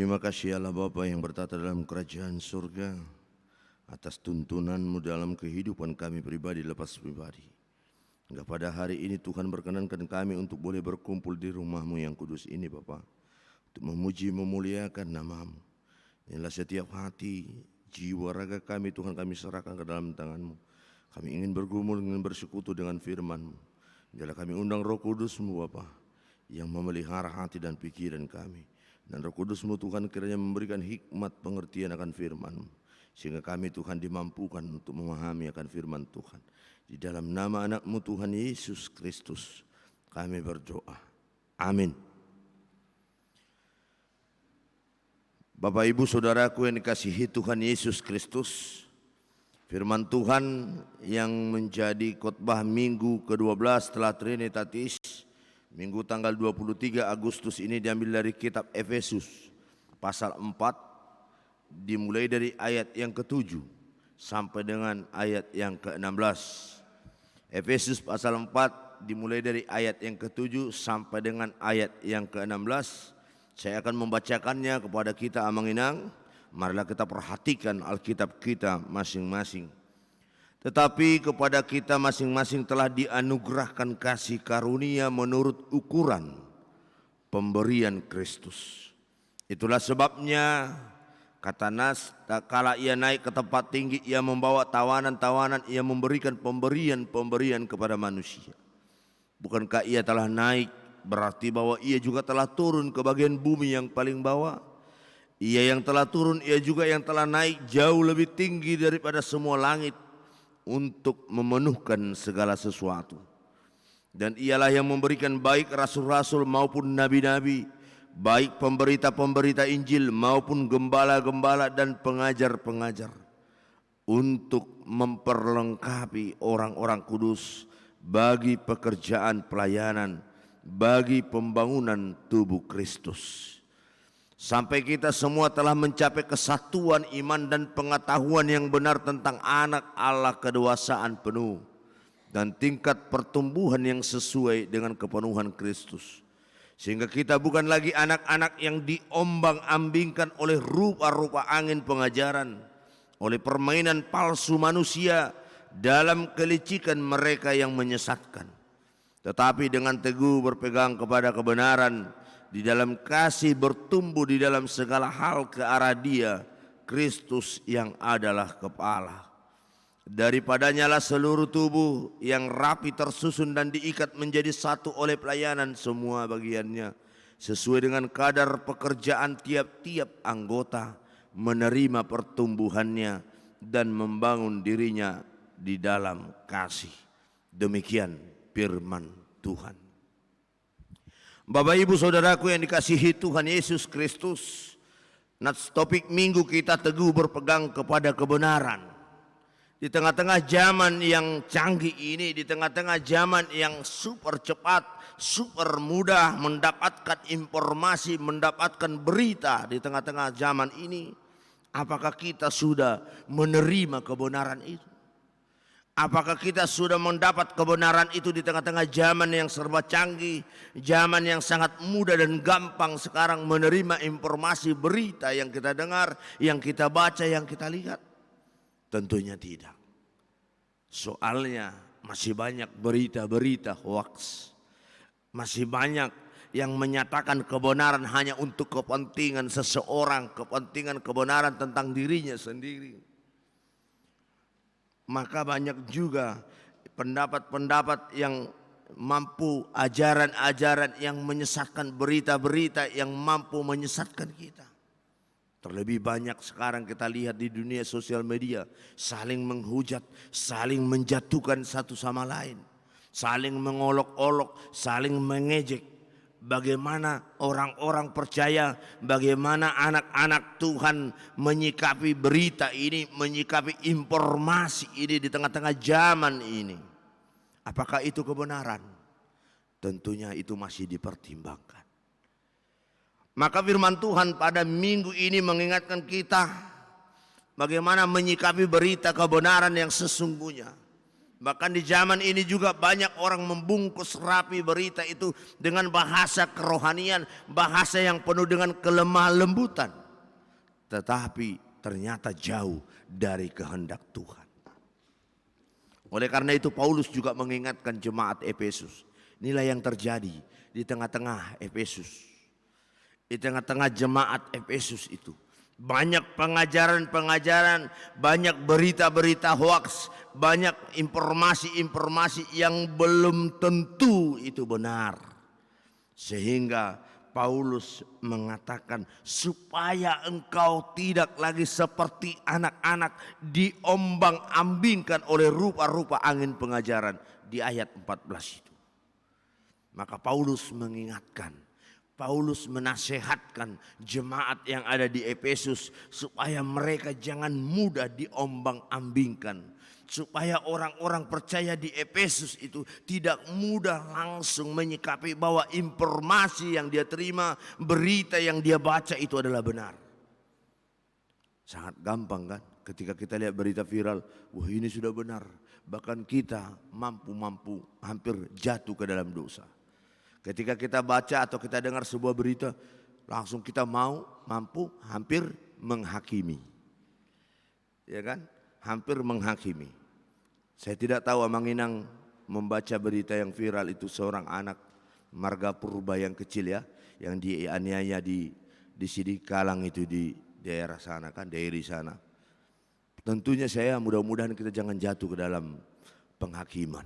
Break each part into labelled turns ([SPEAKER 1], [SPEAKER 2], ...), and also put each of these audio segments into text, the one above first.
[SPEAKER 1] Terima kasih Allah Bapa yang bertata dalam kerajaan surga atas tuntunan-Mu dalam kehidupan kami pribadi lepas pribadi. Hingga pada hari ini Tuhan berkenankan kami untuk boleh berkumpul di rumah-Mu yang kudus ini Bapa, untuk memuji memuliakan nama-Mu. Inilah setiap hati, jiwa, raga kami Tuhan kami serahkan ke dalam tangan-Mu. Kami ingin bergumul, ingin bersekutu dengan firman-Mu. Biarlah kami undang Roh Kudus-Mu Bapa yang memelihara hati dan pikiran kami. Dan Roh Kudus-Mu Tuhan kiranya memberikan hikmat pengertian akan firman-Mu, sehingga kami Tuhan dimampukan untuk memahami akan firman Tuhan. Di dalam nama anak-Mu Tuhan Yesus Kristus kami berdoa. Amin. Bapak Ibu Saudaraku yang dikasihi Tuhan Yesus Kristus, firman Tuhan yang menjadi khotbah minggu ke-12 setelah Trinitatis, minggu tanggal 23 Agustus ini diambil dari kitab Efesus pasal 4, dimulai dari ayat yang ke-7 sampai dengan ayat yang ke-16. Efesus pasal 4 dimulai dari ayat yang ke-7 sampai dengan ayat yang ke-16. Saya akan membacakannya kepada kita amang-inang. Marilah kita perhatikan Alkitab kita masing-masing. Tetapi kepada kita masing-masing telah dianugerahkan kasih karunia menurut ukuran pemberian Kristus. Itulah sebabnya kata Nas, tak kala ia naik ke tempat tinggi, ia membawa tawanan-tawanan, ia memberikan pemberian-pemberian kepada manusia. Bukankah ia telah naik, berarti bahwa ia juga telah turun ke bagian bumi yang paling bawah? Ia yang telah turun, ia juga yang telah naik jauh lebih tinggi daripada semua langit, untuk memenuhkan segala sesuatu. Dan ialah yang memberikan baik rasul-rasul maupun nabi-nabi, baik pemberita-pemberita Injil maupun gembala-gembala dan pengajar-pengajar, untuk memperlengkapi orang-orang kudus bagi pekerjaan pelayanan, bagi pembangunan tubuh Kristus, sampai kita semua telah mencapai kesatuan iman dan pengetahuan yang benar tentang anak Allah, kedewasaan penuh, dan tingkat pertumbuhan yang sesuai dengan kepenuhan Kristus. Sehingga kita bukan lagi anak-anak yang diombang-ambingkan oleh rupa-rupa angin pengajaran, oleh permainan palsu manusia dalam kelicikan mereka yang menyesatkan. Tetapi dengan teguh berpegang kepada kebenaran, di dalam kasih bertumbuh di dalam segala hal ke arah Dia, Kristus yang adalah kepala. Daripadanya lah seluruh tubuh yang rapi tersusun dan diikat menjadi satu oleh pelayanan semua bagiannya, sesuai dengan kadar pekerjaan tiap-tiap anggota, menerima pertumbuhannya dan membangun dirinya di dalam kasih. Demikian firman Tuhan. Bapak Ibu Saudaraku yang dikasihi Tuhan Yesus Kristus, topik minggu kita teguh berpegang kepada kebenaran. Di tengah-tengah zaman yang canggih ini, di tengah-tengah zaman yang super cepat, super mudah mendapatkan informasi, mendapatkan berita, di tengah-tengah zaman ini, apakah kita sudah menerima kebenaran itu? Apakah kita sudah mendapat kebenaran itu di tengah-tengah zaman yang serba canggih, zaman yang sangat mudah dan gampang sekarang menerima informasi berita yang kita dengar, yang kita baca, yang kita lihat? Tentunya tidak. Soalnya masih banyak berita-berita hoax. Masih banyak yang menyatakan kebenaran hanya untuk kepentingan seseorang, kepentingan kebenaran tentang dirinya sendiri. Maka banyak juga pendapat-pendapat yang mampu, ajaran-ajaran yang menyesatkan, berita-berita yang mampu menyesatkan kita. Terlebih banyak sekarang kita lihat di dunia sosial media, saling menghujat, saling menjatuhkan satu sama lain, saling mengolok-olok, saling mengejek. Bagaimana orang-orang percaya, bagaimana anak-anak Tuhan menyikapi berita ini, menyikapi informasi ini di tengah-tengah zaman ini. Apakah itu kebenaran? Tentunya itu masih dipertimbangkan. Maka firman Tuhan pada minggu ini mengingatkan kita bagaimana menyikapi berita kebenaran yang sesungguhnya. Bahkan di zaman ini juga banyak orang membungkus rapi berita itu dengan bahasa kerohanian, bahasa yang penuh dengan kelemah lembutan. Tetapi ternyata jauh dari kehendak Tuhan. Oleh karena itu Paulus juga mengingatkan jemaat Efesus. Inilah yang terjadi di tengah-tengah Efesus. Di tengah-tengah jemaat Efesus itu. Banyak pengajaran-pengajaran, banyak berita-berita hoaks, banyak informasi-informasi yang belum tentu itu benar. Sehingga Paulus mengatakan supaya engkau tidak lagi seperti anak-anak diombang-ambingkan oleh rupa-rupa angin pengajaran di ayat 14 itu. Maka Paulus mengingatkan, Paulus menasehatkan jemaat yang ada di Efesus supaya mereka jangan mudah diombang-ambingkan. Supaya orang-orang percaya di Efesus itu tidak mudah langsung menyikapi bahwa informasi yang dia terima, berita yang dia baca itu adalah benar. Sangat gampang kan ketika kita lihat berita viral, wah ini sudah benar. Bahkan kita mampu hampir jatuh ke dalam dosa. Ketika kita baca atau kita dengar sebuah berita, langsung kita mampu hampir menghakimi. Ya kan? Hampir menghakimi. Saya tidak tahu Amang Inang membaca berita yang viral itu seorang anak marga purba yang kecil ya, yang dianiaya di sini Kalang itu di daerah sana kan, daerah sana. Tentunya saya mudah-mudahan kita jangan jatuh ke dalam penghakiman.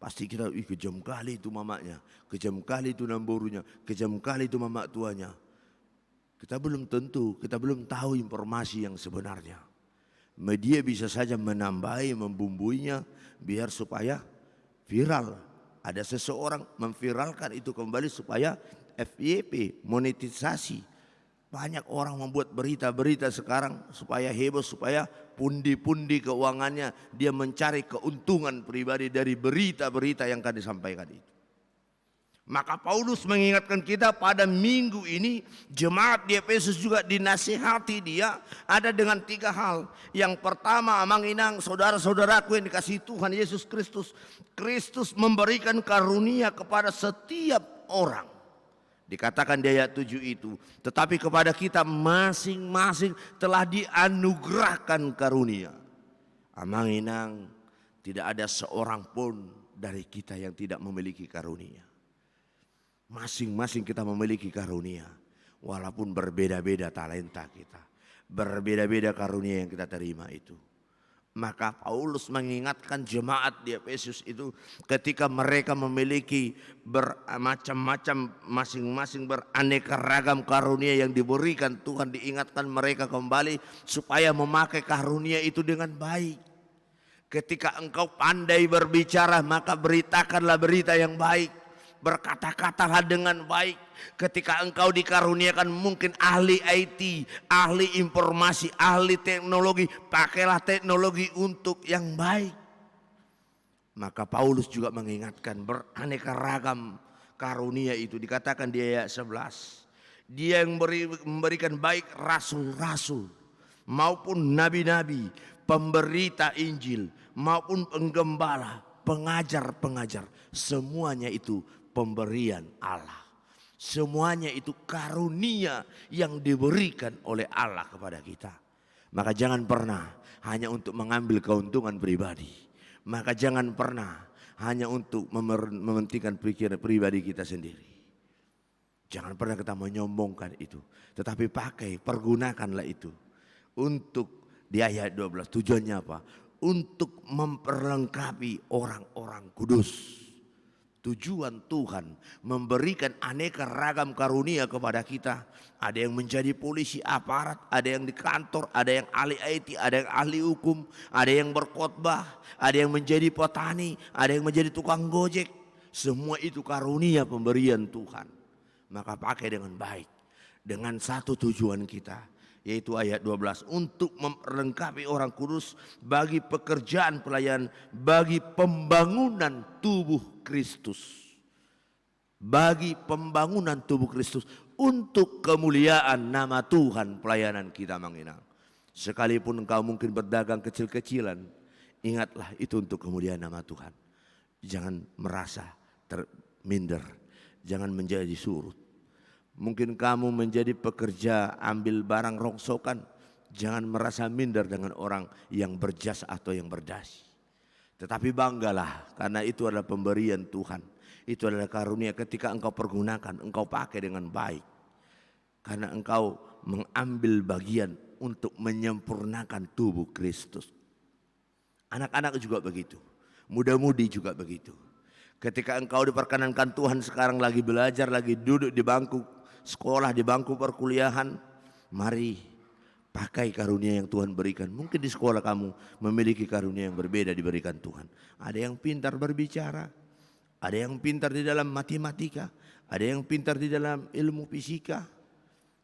[SPEAKER 1] Pasti kita, kejam kali itu mamanya, kejam kali itu namborunya, kejam kali itu mamak tuanya. Kita belum tentu, kita belum tahu informasi yang sebenarnya. Media bisa saja menambahi, membumbuinya biar supaya viral. Ada seseorang memviralkan itu kembali supaya FYP, monetisasi. Banyak orang membuat berita-berita sekarang supaya heboh, supaya pundi-pundi keuangannya dia mencari keuntungan pribadi dari berita-berita yang akan disampaikan itu. Maka Paulus mengingatkan kita pada minggu ini jemaat di Efesus juga dinasihati dia ada dengan 3 hal. Yang pertama, Amang Inang, saudara-saudaraku yang dikasihi Tuhan Yesus Kristus, Kristus memberikan karunia kepada setiap orang. Dikatakan di ayat 7 itu, tetapi kepada kita masing-masing telah dianugerahkan karunia. Amang Inang, tidak ada seorang pun dari kita yang tidak memiliki karunia. Masing-masing kita memiliki karunia, walaupun berbeda-beda talenta kita, berbeda-beda karunia yang kita terima itu. Maka Paulus mengingatkan jemaat di Efesus itu ketika mereka memiliki bermacam-macam, masing-masing beraneka ragam karunia yang diberikan Tuhan, diingatkan mereka kembali supaya memakai karunia itu dengan baik. Ketika engkau pandai berbicara, maka beritakanlah berita yang baik. Berkata-katalah dengan baik. Ketika engkau dikaruniakan mungkin ahli IT, ahli informasi, ahli teknologi, pakailah teknologi untuk yang baik. Maka Paulus juga mengingatkan beraneka ragam karunia itu. Dikatakan di ayat 11, dia yang memberikan baik rasul-rasul maupun nabi-nabi, pemberita Injil maupun penggembala, pengajar-pengajar, semuanya itu pemberian Allah. Semuanya itu karunia yang diberikan oleh Allah kepada kita. Maka jangan pernah hanya untuk mengambil keuntungan pribadi. Maka jangan pernah hanya untuk mementingkan pikiran pribadi kita sendiri. Jangan pernah kita menyombongkan itu. Tetapi pergunakanlah itu. Untuk di ayat 12 tujuannya apa? Untuk memperlengkapi orang-orang kudus. Tujuan Tuhan memberikan aneka ragam karunia kepada kita. Ada yang menjadi polisi, aparat, ada yang di kantor, ada yang ahli IT, ada yang ahli hukum, ada yang berkhotbah, ada yang menjadi petani, ada yang menjadi tukang gojek. Semua itu karunia pemberian Tuhan. Maka pakai dengan baik. Dengan satu tujuan kita, yaitu ayat 12, untuk memperlengkapi orang kudus bagi pekerjaan pelayanan, bagi pembangunan tubuh Kristus. Bagi pembangunan tubuh Kristus untuk kemuliaan nama Tuhan pelayanan kita Mang Inang. Sekalipun engkau mungkin berdagang kecil-kecilan, Ingatlah itu untuk kemuliaan nama Tuhan. Jangan merasa minder, jangan menjadi surut. Mungkin kamu menjadi pekerja ambil barang rongsokan, jangan merasa minder dengan orang yang berjas atau yang berdasi. Tetapi banggalah karena itu adalah pemberian Tuhan. Itu adalah karunia ketika engkau pergunakan, engkau pakai dengan baik. Karena engkau mengambil bagian untuk menyempurnakan tubuh Kristus. Anak-anak juga begitu, muda-mudi juga begitu. Ketika engkau diperkenankan Tuhan sekarang lagi belajar, lagi duduk di bangku sekolah, di bangku perkuliahan, mari pakai karunia yang Tuhan berikan. Mungkin di sekolah kamu memiliki karunia yang berbeda diberikan Tuhan. Ada yang pintar berbicara, ada yang pintar di dalam matematika, ada yang pintar di dalam ilmu fisika.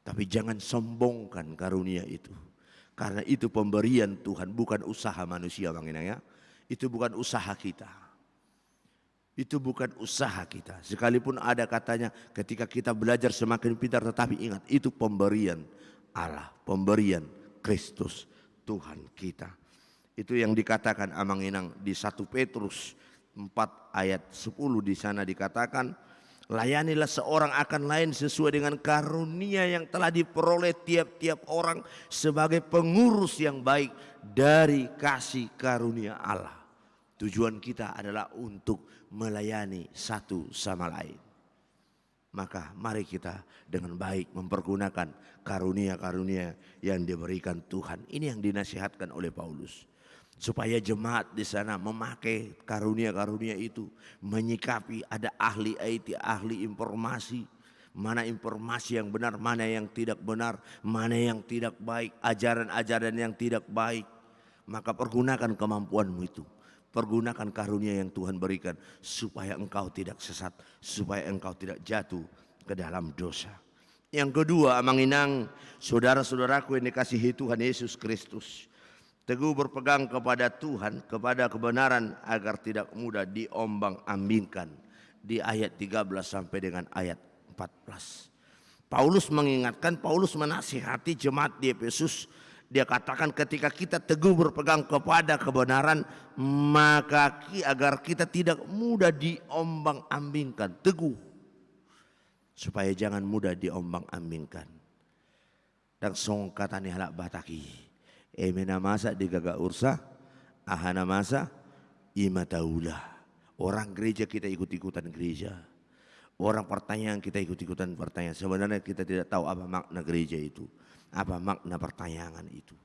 [SPEAKER 1] Tapi jangan sombongkan karunia itu. Karena itu pemberian Tuhan, bukan usaha manusia, Bang Inang ya. Itu bukan usaha kita. Itu bukan usaha kita. Sekalipun ada katanya ketika kita belajar semakin pintar, tetapi ingat itu pemberian Allah, pemberian Kristus Tuhan kita. Itu yang dikatakan Amang Inang di 1 Petrus 4 ayat 10 di sana dikatakan, layanilah seorang akan lain sesuai dengan karunia yang telah diperoleh tiap-tiap orang sebagai pengurus yang baik dari kasih karunia Allah. Tujuan kita adalah untuk melayani satu sama lain. Maka mari kita dengan baik mempergunakan karunia-karunia yang diberikan Tuhan. Ini yang dinasihatkan oleh Paulus. Supaya jemaat di sana memakai karunia-karunia itu. Menyikapi ada ahli IT, ahli informasi. Mana informasi yang benar, mana yang tidak benar. Mana yang tidak baik, ajaran-ajaran yang tidak baik. Maka pergunakan kemampuanmu itu. Pergunakan karunia yang Tuhan berikan supaya engkau tidak sesat, supaya engkau tidak jatuh ke dalam dosa. Yang kedua, Amang Inang, saudara-saudaraku yang dikasihi Tuhan Yesus Kristus, teguh berpegang kepada Tuhan, kepada kebenaran agar tidak mudah diombang-ambingkan. Di ayat 13 sampai dengan ayat 14. Paulus mengingatkan, Paulus menasihati jemaat di Efesus. Dia katakan ketika kita teguh berpegang kepada kebenaran, maka agar kita tidak mudah diombang-ambingkan. Teguh supaya jangan mudah diombang-ambingkan. Dan song katanya halak bataki, emena masa digagak ursa, ahana masa imataula. Orang gereja kita ikut-ikutan gereja. Orang pertanyaan kita ikut-ikutan pertanyaan. Sebenarnya kita tidak tahu apa makna gereja itu. Apa makna pertanyaan itu.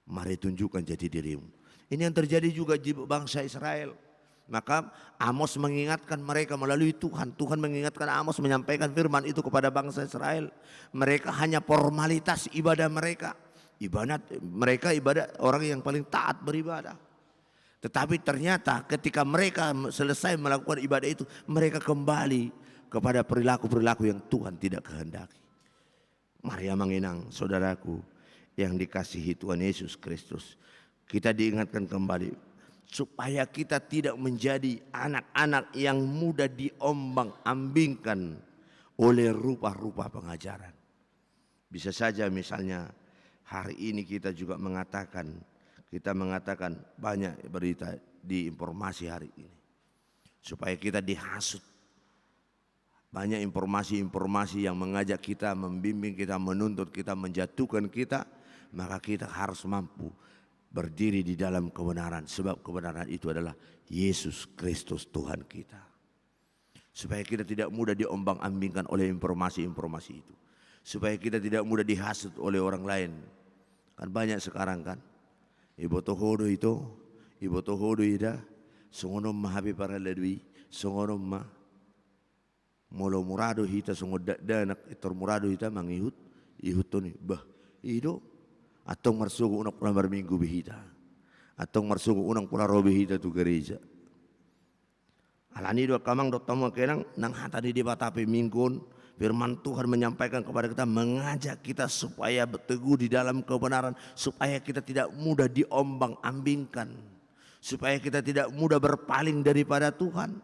[SPEAKER 1] Mari tunjukkan jati dirimu. Ini yang terjadi juga di bangsa Israel. Maka Amos mengingatkan mereka melalui Tuhan. Tuhan mengingatkan Amos menyampaikan firman itu kepada bangsa Israel. Mereka hanya formalitas ibadah mereka. Ibadah orang yang paling taat beribadah. Tetapi ternyata ketika mereka selesai melakukan ibadah itu, mereka kembali kepada perilaku-perilaku yang Tuhan tidak kehendaki. Mari Amang Inang, saudaraku yang dikasihi Tuhan Yesus Kristus, kita diingatkan kembali supaya kita tidak menjadi anak-anak yang mudah diombang-ambingkan oleh rupa-rupa pengajaran. Bisa saja misalnya hari ini kita juga mengatakan banyak berita di informasi hari ini supaya kita dihasut. Banyak informasi-informasi yang mengajak kita, membimbing kita, menuntut kita, menjatuhkan kita. Maka kita harus mampu berdiri di dalam kebenaran. Sebab kebenaran itu adalah Yesus Kristus Tuhan kita. Supaya kita tidak mudah diombang-ambingkan oleh informasi-informasi itu. Supaya kita tidak mudah dihasut oleh orang lain. Kan banyak sekarang kan. Ibu tohodo itu songonom mahabi para ledwi, songonom mah. Molo murado hita sungod danak itor murado hita mangihut ihut to ni bah ido atong marsugo unak pula minggu bihita atong marsugo unang pula robe hita tu gereja alani do kamang do tamo kenang nang hata di batape minggon firman Tuhan menyampaikan kepada kita, mengajak kita supaya berteguh di dalam kebenaran, supaya kita tidak mudah diombang-ambingkan, supaya kita tidak mudah berpaling daripada Tuhan.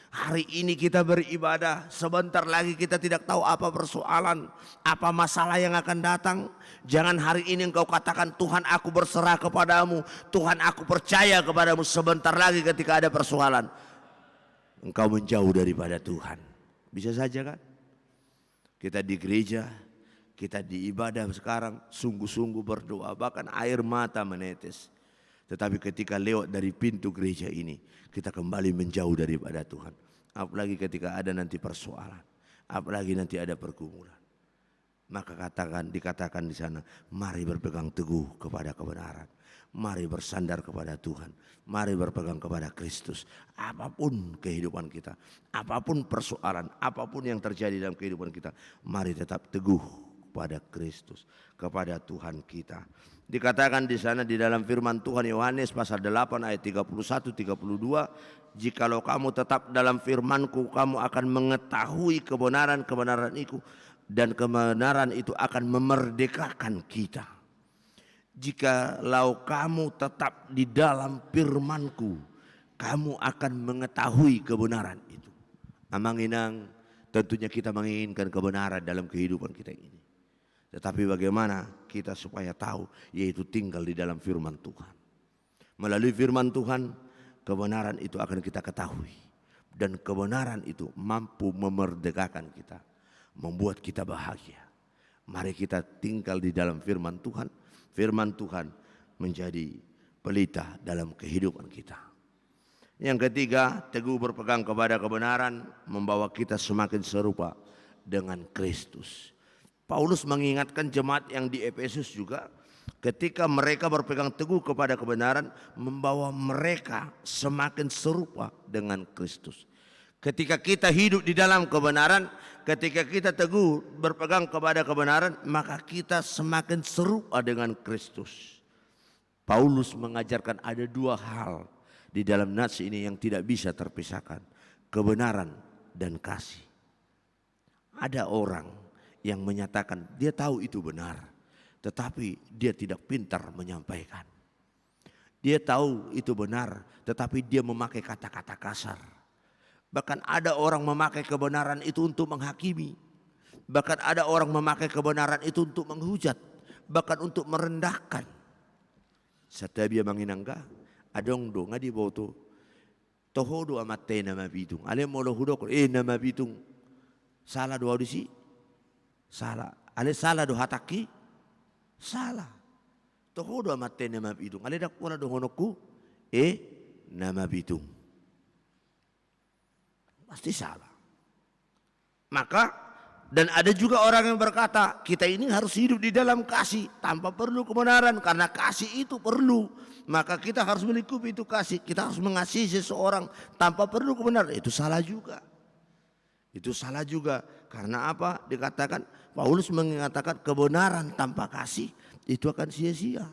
[SPEAKER 1] Hari ini kita beribadah, sebentar lagi kita tidak tahu apa persoalan, apa masalah yang akan datang. Jangan hari ini engkau katakan, Tuhan aku berserah kepadamu, Tuhan aku percaya kepadamu. Sebentar lagi ketika ada persoalan, engkau menjauh daripada Tuhan. Bisa saja kan? Kita di gereja, kita di ibadah sekarang sungguh-sungguh berdoa, bahkan air mata menetes. Tetapi ketika lewat dari pintu gereja ini, kita kembali menjauh daripada Tuhan. Apalagi ketika ada nanti persoalan, apalagi nanti ada pergumulan. Maka dikatakan di sana, mari berpegang teguh kepada kebenaran. Mari bersandar kepada Tuhan. Mari berpegang kepada Kristus. Apapun kehidupan kita, apapun persoalan, apapun yang terjadi dalam kehidupan kita, mari tetap teguh kepada Kristus, kepada Tuhan kita. Dikatakan di sana di dalam firman Tuhan Yohanes pasal 8 ayat 31 32, jikalau kamu tetap dalam firman-Ku, kamu akan mengetahui kebenaran-kebenaran itu, dan kebenaran itu akan memerdekakan kita. Jikalau kamu tetap di dalam firman-Ku, kamu akan mengetahui kebenaran itu. Amanginang, tentunya kita menginginkan kebenaran dalam kehidupan kita ini. Tetapi bagaimana kita supaya tahu, yaitu tinggal di dalam firman Tuhan. Melalui firman Tuhan, kebenaran itu akan kita ketahui. Dan kebenaran itu mampu memerdekakan kita, membuat kita bahagia. Mari kita tinggal di dalam firman Tuhan. Firman Tuhan menjadi pelita dalam kehidupan kita. Yang ketiga, teguh berpegang kepada kebenaran membawa kita semakin serupa dengan Kristus. Paulus mengingatkan jemaat yang di Efesus juga, ketika mereka berpegang teguh kepada kebenaran membawa mereka semakin serupa dengan Kristus. Ketika kita hidup di dalam kebenaran, ketika kita teguh berpegang kepada kebenaran, maka kita semakin serupa dengan Kristus. Paulus mengajarkan ada dua hal di dalam nats ini yang tidak bisa terpisahkan, kebenaran dan kasih. Ada orang yang menyatakan dia tahu itu benar, tetapi dia tidak pintar menyampaikan. Dia tahu itu benar, tetapi dia memakai kata-kata kasar. Bahkan ada orang memakai kebenaran itu untuk menghakimi. Bahkan ada orang memakai kebenaran itu untuk menghujat, bahkan untuk merendahkan. Satabia manginangga, adong do ngadi boto. Tohodo amate nama bitung. Ale molo hudok nama bitung. Salah do audisi? Salah. Ale salah do hataki? Salah. Tohodo amate nama bitung. Ale dak wala do honoku? Nama bitung. Pasti salah. Maka dan ada juga orang yang berkata, kita ini harus hidup di dalam kasih tanpa perlu kebenaran, karena kasih itu perlu. Maka kita harus melingkupi itu kasih. Kita harus mengasihi seseorang tanpa perlu kebenaran. Itu salah juga. Itu salah juga. Karena apa? Dikatakan Paulus mengatakan kebenaran tanpa kasih itu akan sia-sia.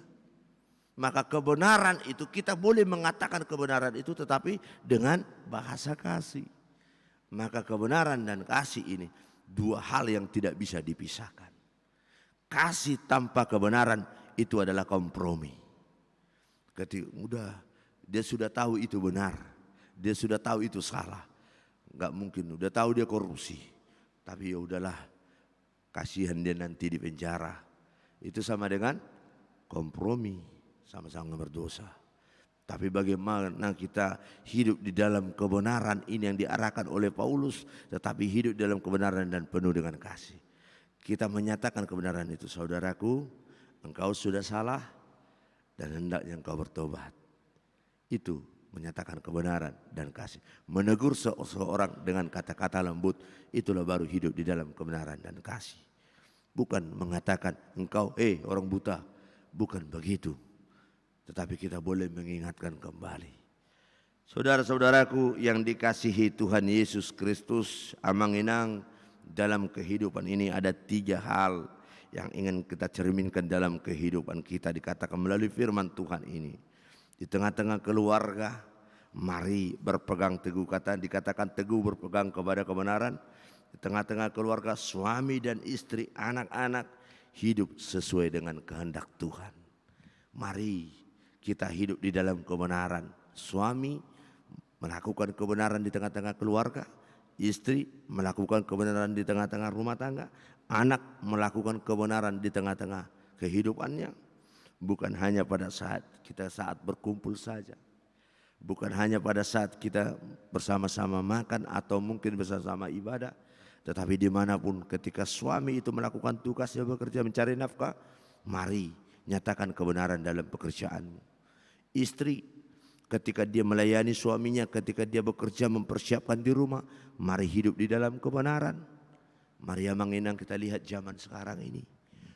[SPEAKER 1] Maka kebenaran itu kita boleh mengatakan kebenaran itu, tetapi dengan bahasa kasih. Maka kebenaran dan kasih ini dua hal yang tidak bisa dipisahkan. Kasih tanpa kebenaran itu adalah kompromi. Ketika dia sudah tahu itu benar, dia sudah tahu itu salah, nggak mungkin. Udah tahu dia korupsi, tapi ya udahlah, kasihan dia nanti di penjara. Itu sama dengan kompromi, sama-sama berdosa. Tapi bagaimana kita hidup di dalam kebenaran ini yang diarahkan oleh Paulus, tetapi hidup dalam kebenaran dan penuh dengan kasih. Kita menyatakan kebenaran itu, saudaraku, engkau sudah salah dan hendaknya engkau bertobat. Itu menyatakan kebenaran dan kasih. Menegur seseorang dengan kata-kata lembut, itulah baru hidup di dalam kebenaran dan kasih. Bukan mengatakan engkau orang buta, bukan begitu. Tetapi kita boleh mengingatkan kembali. Saudara-saudaraku yang dikasihi Tuhan Yesus Kristus, amanginang, dalam kehidupan ini ada 3 hal yang ingin kita cerminkan dalam kehidupan kita, dikatakan melalui firman Tuhan ini. Di tengah-tengah keluarga, mari berpegang teguh, dikatakan teguh berpegang kepada kebenaran. Di tengah-tengah keluarga, suami dan istri, anak-anak hidup sesuai dengan kehendak Tuhan. Mari kita hidup di dalam kebenaran. Suami melakukan kebenaran di tengah-tengah keluarga, istri melakukan kebenaran di tengah-tengah rumah tangga, anak melakukan kebenaran di tengah-tengah kehidupannya. Bukan hanya pada saat kita berkumpul saja, bukan hanya pada saat kita bersama-sama makan atau mungkin bersama-sama ibadah, tetapi dimanapun ketika suami itu melakukan tugasnya bekerja mencari nafkah, mari nyatakan kebenaran dalam pekerjaanmu. Istri ketika dia melayani suaminya, ketika dia bekerja mempersiapkan di rumah, mari hidup di dalam kebenaran. Mari ya menginang, kita lihat zaman sekarang ini,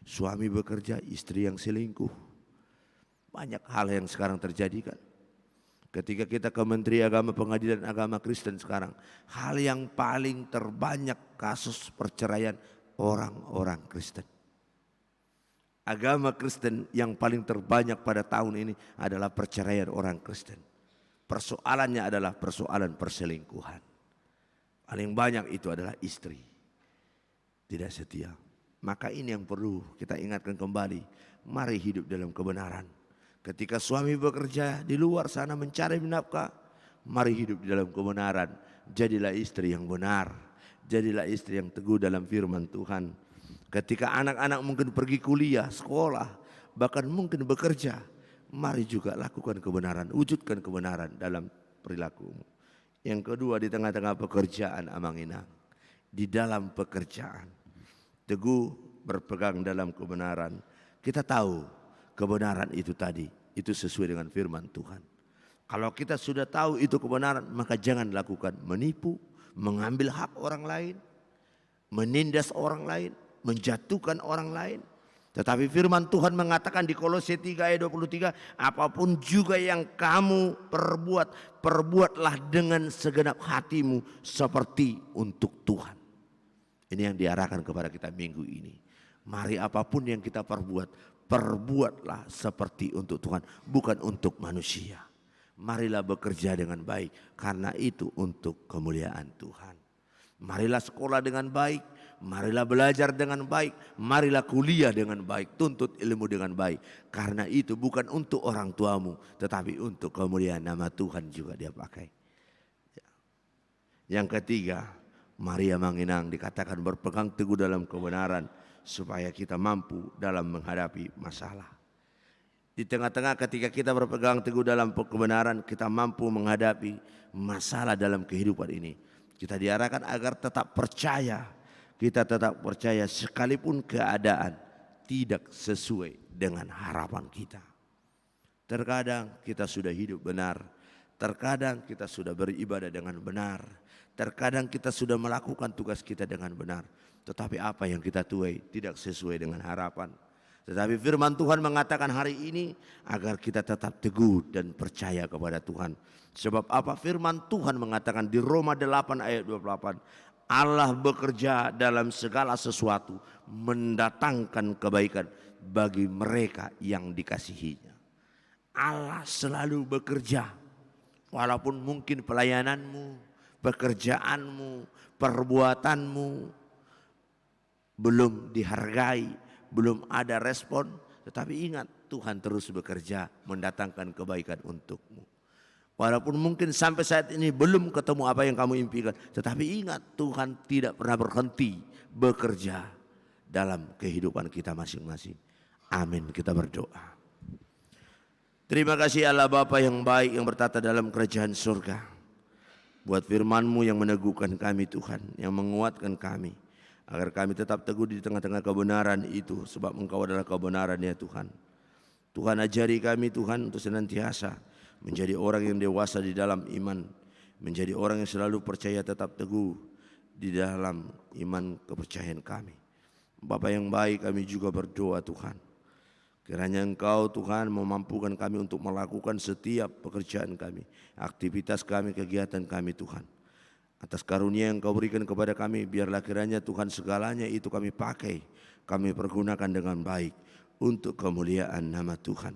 [SPEAKER 1] suami bekerja, istri yang selingkuh. Banyak hal yang sekarang terjadi kan. Ketika kita ke Menteri Agama, Pengadilan Agama Kristen sekarang, hal yang paling terbanyak kasus perceraian orang-orang Kristen. Agama Kristen yang paling terbanyak pada tahun ini adalah perceraian orang Kristen. Persoalannya adalah persoalan perselingkuhan. Paling banyak itu adalah istri tidak setia. Maka ini yang perlu kita ingatkan kembali. Mari hidup dalam kebenaran. Ketika suami bekerja di luar sana mencari nafkah, mari hidup di dalam kebenaran. Jadilah istri yang benar, jadilah istri yang teguh dalam firman Tuhan. Ketika anak-anak mungkin pergi kuliah, sekolah, bahkan mungkin bekerja, mari juga lakukan kebenaran, wujudkan kebenaran dalam perilakumu. Yang kedua, di tengah-tengah pekerjaan Amanginang, di dalam pekerjaan, teguh berpegang dalam kebenaran. Kita tahu kebenaran itu tadi, itu sesuai dengan firman Tuhan. Kalau kita sudah tahu itu kebenaran, maka jangan lakukan menipu, mengambil hak orang lain, menindas orang lain, menjatuhkan orang lain. Tetapi firman Tuhan mengatakan di Kolose 3 ayat 23, apapun juga yang kamu perbuat, perbuatlah dengan segenap hatimu seperti untuk Tuhan. Ini yang diarahkan kepada kita minggu ini. Mari apapun yang kita perbuat, perbuatlah seperti untuk Tuhan, bukan untuk manusia. Marilah bekerja dengan baik, karena itu untuk kemuliaan Tuhan. Marilah sekolah dengan baik, marilah belajar dengan baik, marilah kuliah dengan baik, tuntut ilmu dengan baik. Karena itu bukan untuk orang tuamu, tetapi untuk kemuliaan nama Tuhan juga dia pakai. Yang ketiga, mari Amanginang dikatakan berpegang teguh dalam kebenaran, supaya kita mampu dalam menghadapi masalah. Di tengah-tengah ketika kita berpegang teguh dalam kebenaran, kita mampu menghadapi masalah dalam kehidupan ini. Kita diarahkan agar tetap percaya. Kita tetap percaya sekalipun keadaan tidak sesuai dengan harapan kita. Terkadang kita sudah hidup benar. Terkadang kita sudah beribadah dengan benar. Terkadang kita sudah melakukan tugas kita dengan benar. Tetapi apa yang kita tuai tidak sesuai dengan harapan. Tetapi firman Tuhan mengatakan hari ini agar kita tetap teguh dan percaya kepada Tuhan. Sebab apa? Firman Tuhan mengatakan di Roma 8 ayat 28. Allah bekerja dalam segala sesuatu mendatangkan kebaikan bagi mereka yang dikasihinya. Allah selalu bekerja. Walaupun mungkin pelayananmu, pekerjaanmu, perbuatanmu belum dihargai, belum ada respon, tetapi ingat Tuhan terus bekerja mendatangkan kebaikan untukmu. Walaupun mungkin sampai saat ini belum ketemu apa yang kamu impikan, tetapi ingat Tuhan tidak pernah berhenti bekerja dalam kehidupan kita masing-masing. Amin, kita berdoa. Terima kasih Allah Bapa yang baik yang bertata dalam kerajaan surga. Buat firman-Mu yang meneguhkan kami Tuhan, yang menguatkan kami. Agar kami tetap teguh di tengah-tengah kebenaran itu. Sebab Engkau adalah kebenaran ya Tuhan. Tuhan ajari kami Tuhan untuk senantiasa menjadi orang yang dewasa di dalam iman. Menjadi orang yang selalu percaya tetap teguh di dalam iman kepercayaan kami. Bapa yang baik, kami juga berdoa Tuhan. Kiranya Engkau Tuhan memampukan kami untuk melakukan setiap pekerjaan kami. Aktivitas kami, kegiatan kami Tuhan. Atas karunia yang Kau berikan kepada kami, biarlah kiranya Tuhan segalanya itu kami pakai, kami pergunakan dengan baik untuk kemuliaan nama Tuhan.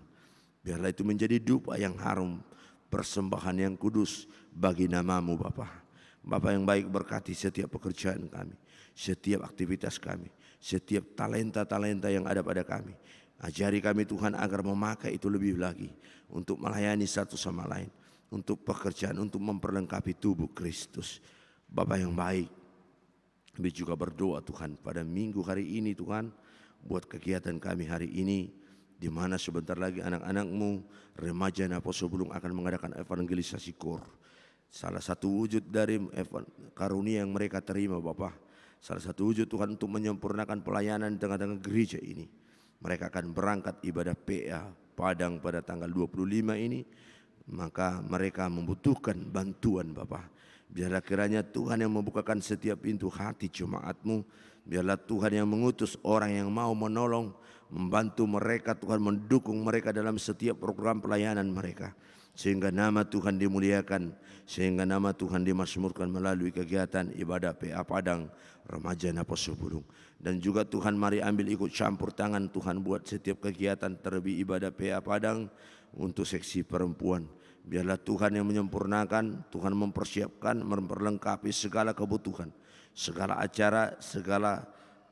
[SPEAKER 1] Biarlah itu menjadi dupa yang harum, persembahan yang kudus bagi nama-Mu Bapa. Bapa yang baik, berkati setiap pekerjaan kami, setiap aktivitas kami, setiap talenta-talenta yang ada pada kami. Ajari kami Tuhan agar memakai itu lebih lagi untuk melayani satu sama lain, untuk pekerjaan, untuk memperlengkapi tubuh Kristus. Bapa yang baik, kami juga berdoa Tuhan pada minggu hari ini Tuhan, buat kegiatan kami hari ini, di mana sebentar lagi anak-anak-Mu remaja Naposo Bulung akan mengadakan evangelisasi KOR. Salah satu wujud dari karunia yang mereka terima Bapa, salah satu wujud Tuhan untuk menyempurnakan pelayanan di tengah-tengah gereja ini. Mereka akan berangkat ibadah PA Padang pada tanggal 25 ini, maka mereka membutuhkan bantuan Bapa. Biarlah kiranya Tuhan yang membukakan setiap pintu hati jemaat-Mu. Biarlah Tuhan yang mengutus orang yang mau menolong, membantu mereka Tuhan, mendukung mereka dalam setiap program pelayanan mereka. Sehingga nama Tuhan dimuliakan, sehingga nama Tuhan dimasmurkan melalui kegiatan ibadah PA Padang Remaja Naposo Bulung. Dan juga Tuhan mari ambil ikut campur tangan Tuhan buat setiap kegiatan terlebih ibadah PA Padang untuk seksi perempuan. Biarlah Tuhan yang menyempurnakan, Tuhan mempersiapkan, memperlengkapi segala kebutuhan, segala acara, segala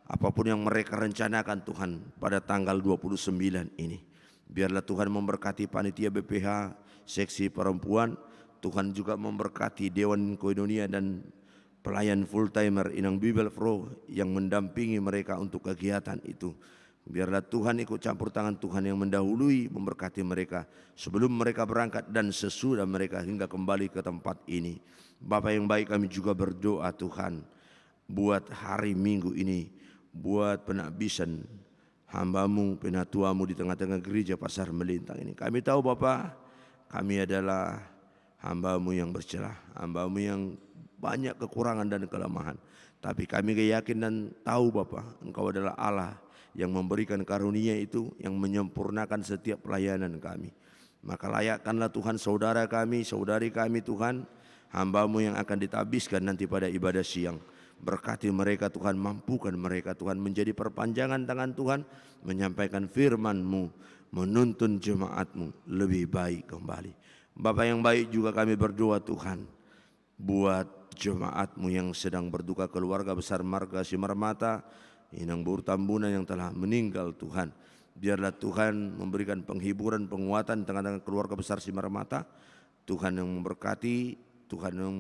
[SPEAKER 1] apapun yang mereka rencanakan Tuhan pada tanggal 29 ini. Biarlah Tuhan memberkati panitia BPH seksi perempuan, Tuhan juga memberkati Dewan Koinonia dan pelayan full timer Inang Bibel Pro yang mendampingi mereka untuk kegiatan itu. Biarlah Tuhan ikut campur tangan Tuhan yang mendahului, memberkati mereka sebelum mereka berangkat dan sesudah mereka hingga kembali ke tempat ini. Bapa yang baik, kami juga berdoa Tuhan buat hari Minggu ini, buat penakbisan hamba-Mu, penatuamu di tengah-tengah gereja Pasar Melintang ini. Kami tahu Bapa, kami adalah hamba-Mu yang bercelah, hamba-Mu yang banyak kekurangan dan kelemahan. Tapi kami yakin dan tahu Bapa, Engkau adalah Allah yang memberikan karunia itu, yang menyempurnakan setiap pelayanan kami. Maka layakkanlah Tuhan saudara kami, saudari kami Tuhan, hamba-Mu yang akan ditabiskan nanti pada ibadah siang. Berkati mereka Tuhan, mampukan mereka Tuhan menjadi perpanjangan tangan Tuhan, menyampaikan firman-Mu, menuntun jemaat-Mu lebih baik kembali. Bapa yang baik, juga kami berdoa Tuhan buat jemaat-Mu yang sedang berduka, keluarga besar Marga Simarmata, Inang Bur Tambunan yang telah meninggal Tuhan. Biarlah Tuhan memberikan penghiburan, penguatan tengah-tengah keluarga besar Simarmata. Tuhan yang memberkati, Tuhan yang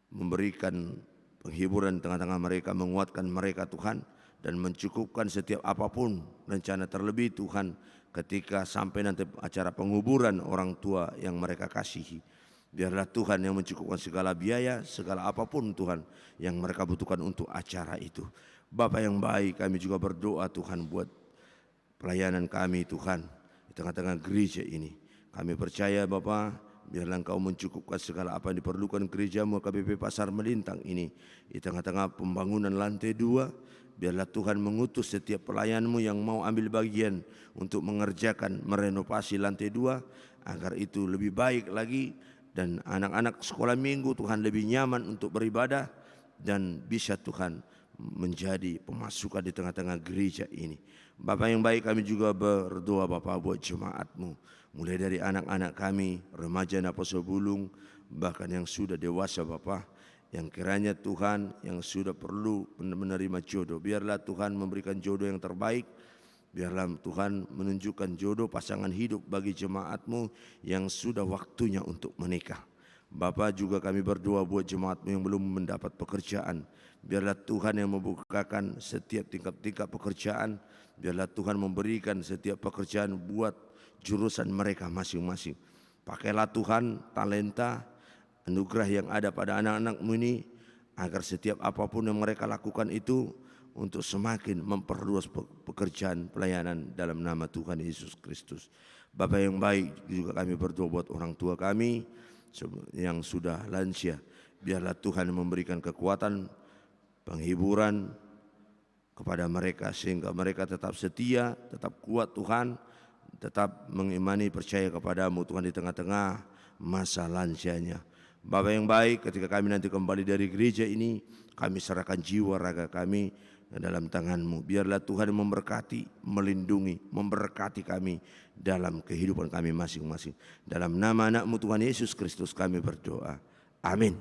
[SPEAKER 1] memberikan penghiburan tengah-tengah mereka, menguatkan mereka Tuhan, dan mencukupkan setiap apapun rencana, terlebih Tuhan ketika sampai nanti acara penguburan orang tua yang mereka kasihi. Biarlah Tuhan yang mencukupkan segala biaya, segala apapun Tuhan yang mereka butuhkan untuk acara itu. Bapa yang baik, kami juga berdoa Tuhan buat pelayanan kami Tuhan di tengah-tengah gereja ini. Kami percaya Bapa, biarlah Engkau mencukupkan segala apa yang diperlukan gereja-Mu KBP Pasar Melintang ini. Di tengah-tengah pembangunan lantai 2, biarlah Tuhan mengutus setiap pelayan-Mu yang mau ambil bagian untuk mengerjakan merenovasi lantai 2, agar itu lebih baik lagi, dan anak-anak sekolah minggu Tuhan lebih nyaman untuk beribadah, dan bisa Tuhan menjadi pemasukan di tengah-tengah gereja ini. Bapak yang baik, kami juga berdoa Bapak buat jemaat-Mu, mulai dari anak-anak kami, remaja Naposo Bulung, bahkan yang sudah dewasa Bapak, yang kiranya Tuhan yang sudah perlu menerima jodoh, biarlah Tuhan memberikan jodoh yang terbaik. Biarlah Tuhan menunjukkan jodoh pasangan hidup bagi jemaat-Mu yang sudah waktunya untuk menikah. Bapa, juga kami berdoa buat jemaat-Mu yang belum mendapat pekerjaan. Biarlah Tuhan yang membukakan setiap tingkat-tingkat pekerjaan. Biarlah Tuhan memberikan setiap pekerjaan buat jurusan mereka masing-masing. Pakailah Tuhan talenta, anugerah yang ada pada anak-anak-Mu ini, agar setiap apapun yang mereka lakukan itu untuk semakin memperluas pekerjaan pelayanan dalam nama Tuhan Yesus Kristus. Bapa yang baik, juga kami berdoa buat orang tua kami yang sudah lansia. Biarlah Tuhan memberikan kekuatan, penghiburan kepada mereka, sehingga mereka tetap setia, tetap kuat Tuhan, tetap mengimani, percaya kepadamu Tuhan di tengah-tengah masa lansianya. Bapa yang baik, ketika kami nanti kembali dari gereja ini, kami serahkan jiwa raga kami ke dalam tangan-Mu. Biarlah Tuhan memberkati, melindungi, memberkati kami dalam kehidupan kami masing-masing. Dalam nama anak-Mu Tuhan Yesus Kristus kami berdoa. Amin.